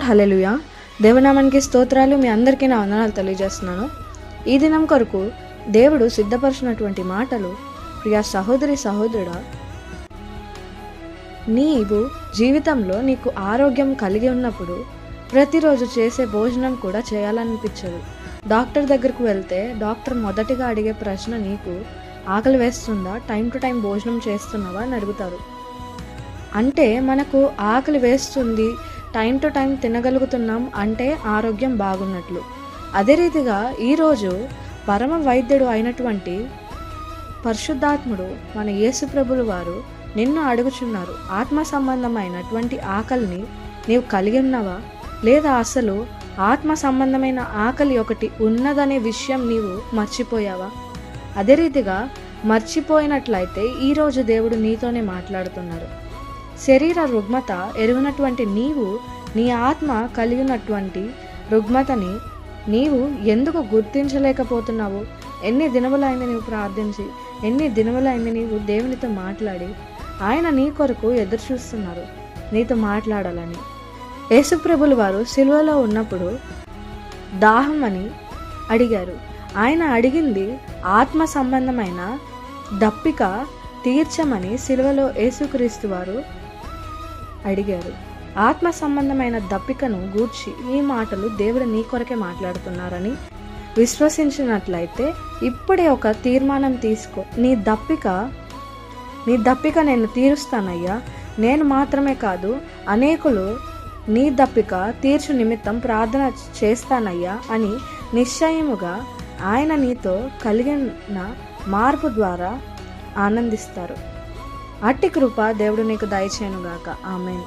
హల్లెలూయా. దేవనామానికి స్తోత్రాలు. మీ అందరికీ నా వందనాలు తెలియజేస్తున్నాను. ఈ దినం కొరకు దేవుడు సిద్ధపరిచినటువంటి మాటలు, ప్రియా సహోదరి సహోదరుడా, నీవు జీవితంలో నీకు ఆరోగ్యం కలిగి ఉన్నప్పుడు ప్రతిరోజు చేసే భోజనం కూడా చేయాలనిపించదు. డాక్టర్ దగ్గరకు వెళ్తే డాక్టర్ మొదటిగా అడిగే ప్రశ్న, నీకు ఆకలి వేస్తుందా, టైం టు టైం భోజనం చేస్తున్నావా అని అడుగుతారు. అంటే మనకు ఆకలి వేస్తుంది, టైం టు టైం తినగలుగుతున్నాం అంటే ఆరోగ్యం బాగున్నట్లు. అదే రీతిగా ఈరోజు పరమ వైద్యుడు అయినటువంటి పరిశుద్ధాత్ముడు మన యేసు ప్రభులు వారు నిన్ను అడుగుచున్నారు, ఆత్మ సంబంధమైనటువంటి ఆకలిని నీవు కలిగి ఉన్నావా, లేదా అసలు ఆత్మ సంబంధమైన ఆకలి ఒకటి ఉన్నదనే విషయం నీవు మర్చిపోయావా? అదే రీతిగా మర్చిపోయినట్లయితే ఈరోజు దేవుడు నీతోనే మాట్లాడుతున్నారు. శరీర రుగ్మత ఎరుగినటువంటి నీవు నీ ఆత్మ కలిగినటువంటి రుగ్మతని నీవు ఎందుకు గుర్తించలేకపోతున్నావు? ఎన్ని దినములైంది నీవు ప్రార్థించి, ఎన్ని దినములైంది నీవు దేవునితో మాట్లాడి, ఆయన నీ కొరకు ఎదురు చూస్తున్నారు నీతో మాట్లాడాలని. యేసుప్రభులు వారు సిలువలో ఉన్నప్పుడు దాహం అని అడిగారు. ఆయన అడిగింది ఆత్మ సంబంధమైన దప్పిక తీర్చమని సిలువలో యేసుక్రీస్తు వారు అడిగారు. ఆత్మ సంబంధమైన దప్పికను గూర్చి ఈ మాటలు దేవుడు నీ కొరకే మాట్లాడుతున్నారని విశ్వసించినట్లయితే ఇప్పుడే ఒక తీర్మానం తీసుకో. నీ దప్పిక నేను తీరుస్తానయ్యా, నేను మాత్రమే కాదు అనేకులు నీ దప్పిక తీర్చు నిమిత్తం ప్రార్థన చేస్తానయ్యా అని నిశ్చయముగా ఆయన నీతో కలిగిన మార్పు ద్వారా ఆనందిస్తారు. అట్టి కృప దేవుడు నీకు దయచేయునుగాక. ఆమేన్.